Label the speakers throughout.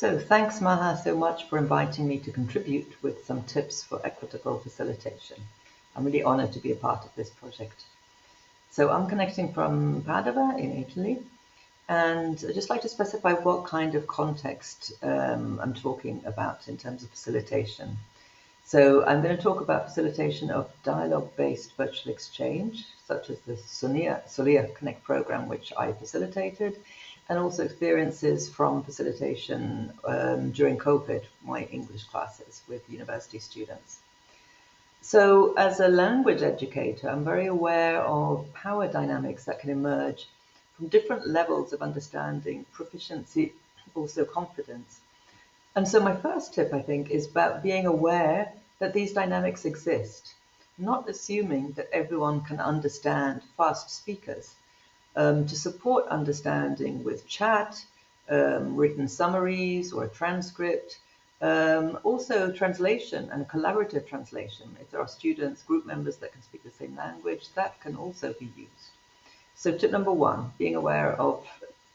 Speaker 1: So thanks, Maha, so much for inviting me to contribute with some tips for equitable facilitation. I'm really honored to be a part of this project. So I'm connecting from Padova in Italy, and I'd just like to specify what kind of context I'm talking about in terms of facilitation. So I'm going to talk about facilitation of dialogue-based virtual exchange, such as the Solia Connect program, which I facilitated, and also experiences from facilitation during COVID, my English classes with university students. So as a language educator, I'm very aware of power dynamics that can emerge from different levels of understanding, proficiency, also confidence. And so my first tip, I think, is about being aware that these dynamics exist, not assuming that everyone can understand fast speakers. To support understanding with chat, written summaries or a transcript, also translation and collaborative translation. If there are students, group members that can speak the same language, that can also be used. So tip number one, being aware of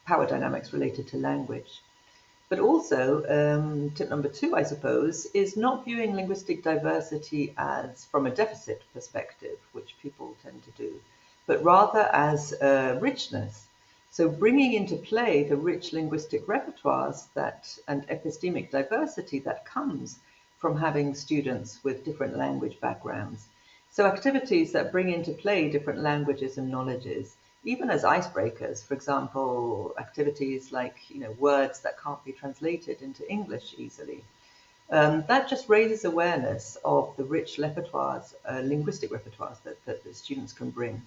Speaker 1: power dynamics related to language. But also, tip number two, I suppose, is not viewing linguistic diversity as from a deficit perspective, which people tend to do, but rather as richness. So bringing into play the rich linguistic repertoires and epistemic diversity that comes from having students with different language backgrounds. So activities that bring into play different languages and knowledges, even as icebreakers, for example, activities like words that can't be translated into English easily. That just raises awareness of the rich repertoires, linguistic repertoires that the students can bring.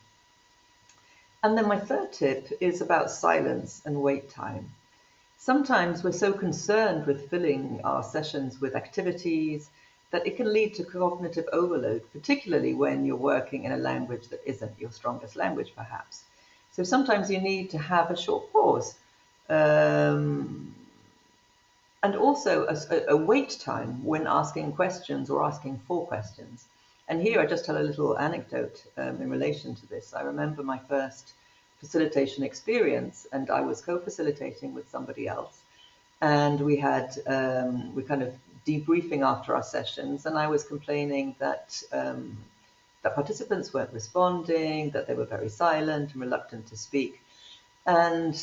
Speaker 1: And then my third tip is about silence and wait time. Sometimes we're so concerned with filling our sessions with activities that it can lead to cognitive overload, particularly when you're working in a language that isn't your strongest language, perhaps. So sometimes you need to have a short pause and also a wait time when asking questions or asking for questions. And here I just tell a little anecdote in relation to this. I remember my first facilitation experience, and I was co-facilitating with somebody else. And we kind of debriefing after our sessions, and I was complaining that participants weren't responding, that they were very silent and reluctant to speak. And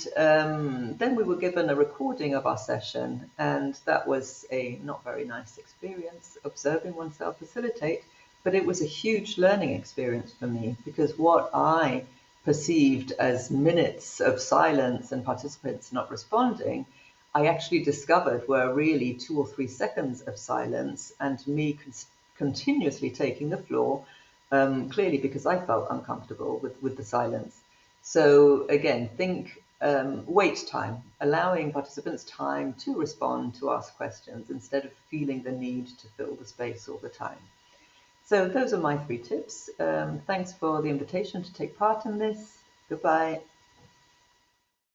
Speaker 1: then we were given a recording of our session, and that was a not very nice experience, observing oneself facilitate, but it was a huge learning experience for me, because what I perceived as minutes of silence and participants not responding, I actually discovered were really 2 or 3 seconds of silence and me continuously taking the floor, clearly because I felt uncomfortable with the silence. So again, think wait time, allowing participants time to respond, to ask questions, instead of feeling the need to fill the space all the time. So those are my 3 tips. Thanks for the invitation to take part in this. Goodbye.